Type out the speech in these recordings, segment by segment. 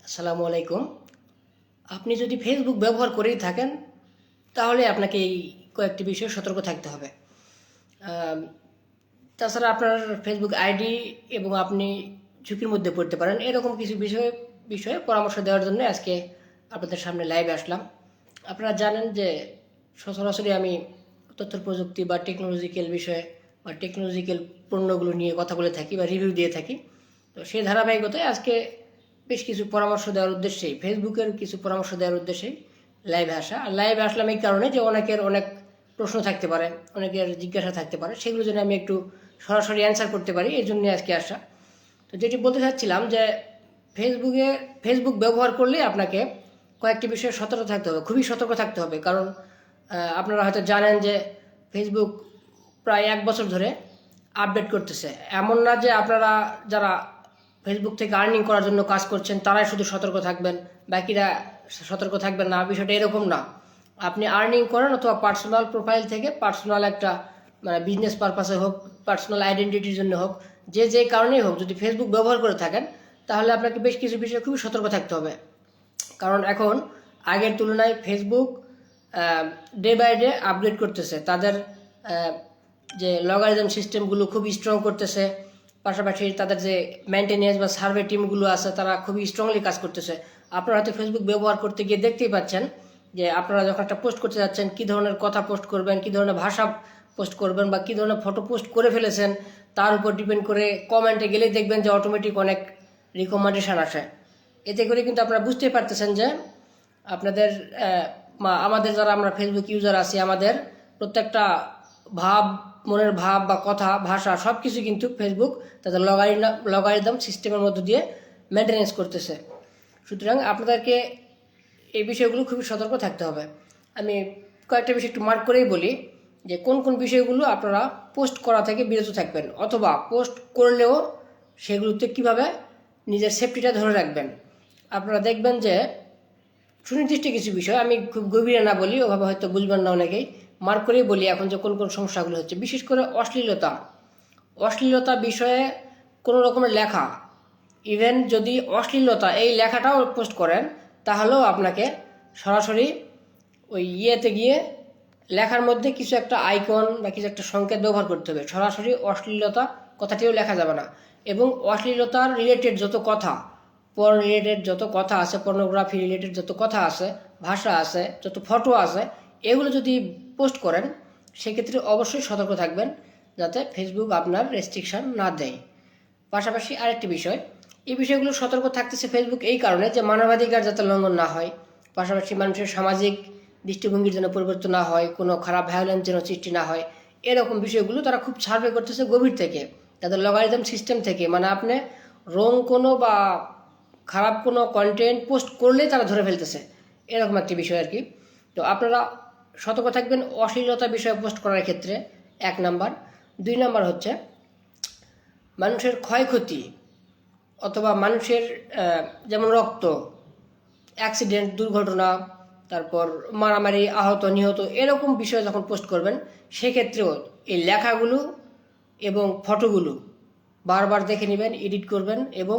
আসসালামু আলাইকুম। আপনি যদি ফেসবুক ব্যবহার করেই থাকেন তাহলে আপনাকে এই কয়েকটি বিষয়ে সতর্ক থাকতে হবে। আম, তাছাড়া আপনার ফেসবুক আইডি এবং আপনি ঝুঁকির মধ্যে পড়তে পারেন, এরকম কিছু বিষয়ে পরামর্শ দেওয়ার জন্য আজকে আপনাদের সামনে লাইভে আসলাম। আপনারা জানেন যে সরাসরি আমি তথ্য প্রযুক্তি বা টেকনোলজিক্যাল বিষয়ে বা টেকনোলজিক্যাল পণ্যগুলো নিয়ে কথা বলে থাকি বা রিভিউ দিয়ে থাকি। তো সেই ধারাবাহিকতায় আজকে বেশ কিছু পরামর্শ দেওয়ার উদ্দেশ্যেই, ফেসবুকের কিছু পরামর্শ দেওয়ার উদ্দেশ্যেই লাইভে আসা। আর লাইভে আসলাম এই কারণে যে অনেকের অনেক প্রশ্ন থাকতে পারে, অনেকের জিজ্ঞাসা থাকতে পারে, সেগুলো যেন আমি একটু সরাসরি অ্যান্সার করতে পারি, এই জন্যই আজকে আসা। তো যেটি বলতে চাচ্ছিলাম যে ফেসবুক ব্যবহার করলে আপনাকে কয়েকটি বিষয়ে সতর্ক থাকতে হবে, খুবই সতর্ক থাকতে হবে। কারণ আপনারা হয়তো জানেন যে ফেসবুক প্রায় 1 বছর ধরে আপডেট করতেছে। এমন না যে আপনারা যারা ফেসবুক থেকে আর্নিং করার জন্য কাজ করছেন তারাই শুধু সতর্ক থাকবেন, বাকিরা সতর্ক থাকবেন না, বিষয়টা এরকম না। আপনি আর্নিং করেন অথবা পার্সোনাল প্রোফাইল থেকে পার্সোনাল একটা মানে বিজনেস পারপাসে হোক, পার্সোনাল আইডেন্টিটির জন্য হোক, যে কারণেই হোক, যদি ফেসবুক ব্যবহার করে থাকেন তাহলে আপনাকে বেশ কিছু বিষয়ে খুবই সতর্ক থাকতে হবে। কারণ এখন আগের তুলনায় Facebook day by day upgrade করতেছে, তাদের যে লগারিদম সিস্টেমগুলো খুব স্ট্রং করতেছে। পাশাপাশি তাদের যে মেনটেনেন্স বা সার্ভে টিমগুলো আছে তারা খুবই স্ট্রংলি কাজ করতেছে। আপনারা হয়তো ফেসবুক ব্যবহার করতে গিয়ে দেখতেই পাচ্ছেন যে আপনারা যখন একটা পোস্ট করতে যাচ্ছেন, কী ধরনের কথা পোস্ট করবেন, কী ধরনের ভাষা পোস্ট করবেন বা কী ধরনের ফটো পোস্ট করে ফেলেছেন, তার উপর ডিপেন্ড করে কমেন্টে গেলেই দেখবেন যে অটোমেটিক অনেক রিকমেন্ডেশন আসে। এতে করে কিন্তু আপনারা বুঝতেই পারতেছেন যে আপনাদের আমাদের যারা আমরা ফেসবুক ইউজার আছি, আমাদের প্রত্যেকটা ভাব, মনের ভাব বা কথা ভাষা সব কিছু কিন্তু ফেসবুক তাদের লগারিদম সিস্টেমের মধ্য দিয়ে মেনটেনেন্স করতেছে। সুতরাং আপনাদেরকে এই বিষয়গুলো খুবই সতর্ক থাকতে হবে। আমি কয়েকটা বিষয় একটু মার্ক করেই বলি যে কোন কোন বিষয়গুলো আপনারা পোস্ট করা থেকে বিরত থাকবেন, অথবা পোস্ট করলেও সেগুলোতে কিভাবে নিজের সেফটিটা ধরে রাখবেন। আপনারা দেখবেন যে সুনির্দিষ্ট কিছু বিষয়, আমি খুব গভীরে না বলি, ওভাবে হয়তো বুঝবেন না অনেকেই, মার্ক করেই বলি এখন যে কোন কোন সমস্যাগুলো হচ্ছে। বিশেষ করে অশ্লীলতা বিষয়ে কোনো রকমের লেখা, ইভেন যদি অশ্লীলতা এই লেখাটাও পোস্ট করেন তাহলেও আপনাকে সরাসরি ওই ইয়েতে গিয়ে লেখার মধ্যে কিছু একটা আইকন বা কিছু একটা সংকেত ব্যবহার করতে হবে। সরাসরি অশ্লীলতা কথাটিও লেখা যাবে না। এবং অশ্লীলতার রিলেটেড যত কথা, পর্ন রিলেটেড যত কথা আছে, পর্নোগ্রাফি রিলেটেড যত কথা আছে, ভাষা আছে, যত ফটো আছে, এগুলো যদি পোস্ট করেন সেক্ষেত্রে অবশ্যই সতর্ক থাকবেন যাতে ফেসবুক আপনার রেস্ট্রিকশন না দেয়। পাশাপাশি আরেকটি বিষয়, এই বিষয়গুলো সতর্ক থাকতেছে ফেসবুক এই কারণে যে মানবাধিকার যাতে লঙ্ঘন না হয়, পাশাপাশি মানুষের সামাজিক দৃষ্টিভঙ্গির যেন পরিবর্তন না হয়, কোনো খারাপ ভায়োলেন্স যেন সৃষ্টি না হয়, এরকম বিষয়গুলো তারা খুব সার্ভে করতেছে গভীর থেকে, তাদের লগারিদম সিস্টেম থেকে। মানে আপনি রং কোনো বা খারাপ কোনো কন্টেন্ট পোস্ট করলেই তারা ধরে ফেলতেছে, এরকম একটি বিষয় আর কি। তো আপনারা সতর্ক থাকবেন অশ্লীলতা বিষয়ে পোস্ট করার ক্ষেত্রে, 1 নাম্বার। 2 নাম্বার হচ্ছে মানুষের ক্ষয়ক্ষতি অথবা মানুষের যেমন রক্ত, অ্যাক্সিডেন্ট, দুর্ঘটনা, তারপর মারামারি, আহত নিহত, এরকম বিষয় যখন পোস্ট করবেন সেক্ষেত্রেও এই লেখাগুলো এবং ফটোগুলো বারবার দেখে নেবেন, এডিট করবেন, এবং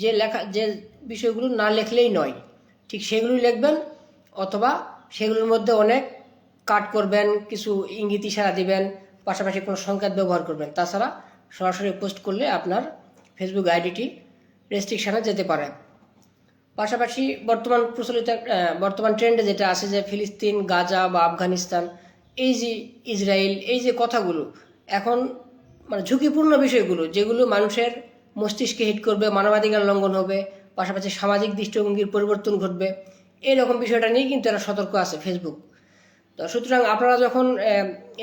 যে বিষয়গুলো না লেখলেই নয় ঠিক সেগুলোই লিখবেন, অথবা সেগুলোর মধ্যে অনেক কাট করবেন, কিছু ইঙ্গিত ইশারা দিবেন, পাশাপাশি কোনো সংকেত ব্যবহার করবেন। তাছাড়া সরাসরি পোস্ট করলে আপনার ফেসবুক আইডিটি রেস্ট্রিকশানে যেতে পারে। পাশাপাশি বর্তমান ট্রেন্ডে যেটা আছে যে ফিলিস্তিন, গাজা বা আফগানিস্তান, এই যে ইসরায়েল, এই যে কথাগুলো এখন মানে ঝুঁকিপূর্ণ বিষয়গুলো, যেগুলো মানুষের মস্তিষ্কে হিট করবে, মানবাধিকার লঙ্ঘন হবে, পাশাপাশি সামাজিক দৃষ্টিভঙ্গির পরিবর্তন ঘটবে, এরকম বিষয়টা নিয়ে কিন্তু এরা সতর্ক আছে ফেসবুক। তো সুতরাং আপনারা যখন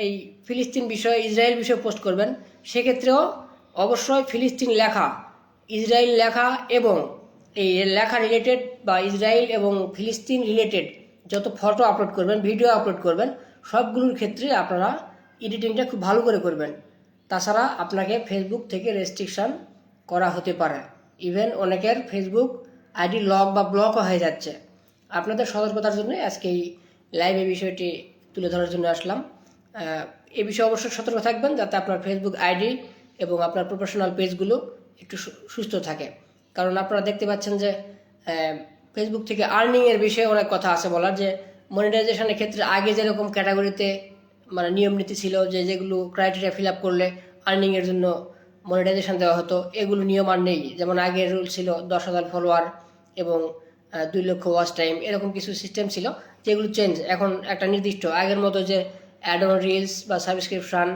এই ফিলিস্তিন বিষয়ে, ইসরায়েল বিষয়ে পোস্ট করবেন সেক্ষেত্রেও অবশ্যই ফিলিস্তিন লেখা, ইসরায়েল লেখা এবং এই লেখা রিলেটেড বা ইসরায়েল এবং ফিলিস্তিন রিলেটেড যত ফটো আপলোড করবেন, ভিডিও আপলোড করবেন, সবগুলোর ক্ষেত্রে আপনারা এডিটিংটা খুব ভালো করে করবেন। তাছাড়া আপনাকে ফেসবুক থেকে রেস্ট্রিকশান করা হতে পারে, ইভেন অনেকের ফেসবুক আইডি লক বা ব্লকও হয়ে যাচ্ছে। আপনাদের সতর্কতার জন্য আজকে এই লাইভে বিষয়টি তুলে ধরার জন্য আসলাম। এ বিষয়ে অবশ্যই সতর্ক থাকবেন যাতে আপনার ফেসবুক আইডি এবং আপনার প্রফেশনাল পেজগুলো একটু সুস্থ থাকে। কারণ আপনারা দেখতে পাচ্ছেন যে ফেসবুক থেকে আর্নিংয়ের বিষয়ে অনেক কথা আছে বলার, যে মনিটাইজেশনের ক্ষেত্রে আগে যেরকম ক্যাটাগরিতে মানে নিয়ম নীতি ছিল, যে যেগুলো ক্রাইটেরিয়া ফিল আপ করলে আর্নিংয়ের জন্য মনিটাইজেশন দেওয়া হতো, এগুলো নিয়ম আর নেই। যেমন আগের রুল ছিল 10,000 ফলোয়ার এবং 2 লক্ষ ওয়াচ টাইম, এরকম কিছু সিস্টেম ছিল যেগুলো চেঞ্জ। এখন একটা নির্দিষ্ট আগের মতো যে অ্যাড অন রিলস বা সাবস্ক্রিপশন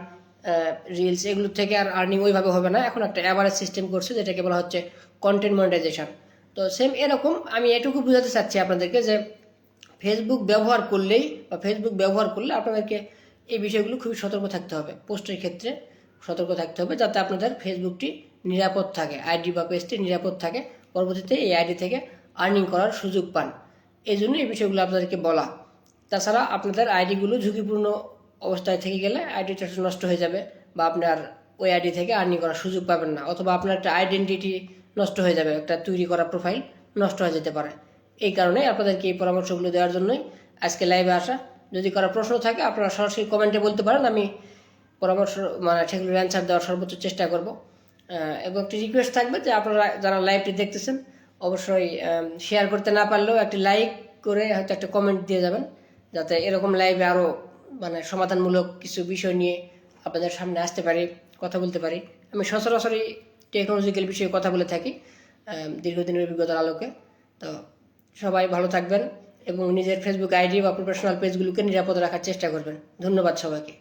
রিলস এগুলো থেকে আর আর্নিং ওইভাবে হবে না। এখন একটা অ্যাভারেজ সিস্টেম করছে যেটাকে বলা হচ্ছে কন্টেন্ট মনিটাইজেশন। তো সেম এরকম আমি এটুকু বোঝাতে চাচ্ছি আপনাদেরকে যে ফেসবুক ব্যবহার করলেই বা ফেসবুক ব্যবহার করলে আপনাদেরকে এই বিষয়গুলো খুবই সতর্ক থাকতে হবে। পোস্টের ক্ষেত্রে সতর্ক থাকতে হবে যাতে আপনাদের ফেসবুকটি নিরাপদ থাকে, আইডি বা পেজটি নিরাপদ থাকে, পরবর্তীতে এই আইডি থেকে আর্নিং করার সুযোগ পান। এই জন্য এই বিষয়গুলো আপনাদেরকে বলা। তাছাড়া আপনাদের আইডিগুলো ঝুঁকিপূর্ণ অবস্থায় থেকে গেলে আইডিটা নষ্ট হয়ে যাবে, বা আপনার ওই আইডি থেকে আর্নিং করার সুযোগ পাবেন না, অথবা আপনার একটা আইডেন্টিটি নষ্ট হয়ে যাবে, একটা তৈরি করা প্রোফাইল নষ্ট হয়ে যেতে পারে। এই কারণে আপনাদেরকে এই পরামর্শগুলো দেওয়ার জন্যই আজকে লাইভে আসা। যদি কারো প্রশ্ন থাকে আপনারা সরাসরি কমেন্টে বলতে পারেন, আমি পরামর্শ মানে সেগুলোর অ্যান্সার দেওয়ার সর্বোচ্চ চেষ্টা করব। এবং একটি রিকোয়েস্ট থাকবে যে আপনারা যারা লাইভটি দেখতেছেন অবশ্যই শেয়ার করতে না পারলেও একটি লাইক করে হয়তো একটা কমেন্ট দিয়ে যাবেন, যাতে এরকম লাইভে আরও মানে সমাধানমূলক কিছু বিষয় নিয়ে আপনাদের সামনে আসতে পারি, কথা বলতে পারি। আমি সচরাচরই টেকনোলজিক্যাল বিষয়ে কথা বলে থাকি দীর্ঘদিনের অভিজ্ঞতার আলোকে। তো সবাই ভালো থাকবেন এবং নিজের ফেসবুক আইডি বা প্রফেশনাল পেজগুলোকে নিরাপদ রাখার চেষ্টা করবেন। ধন্যবাদ সবাইকে।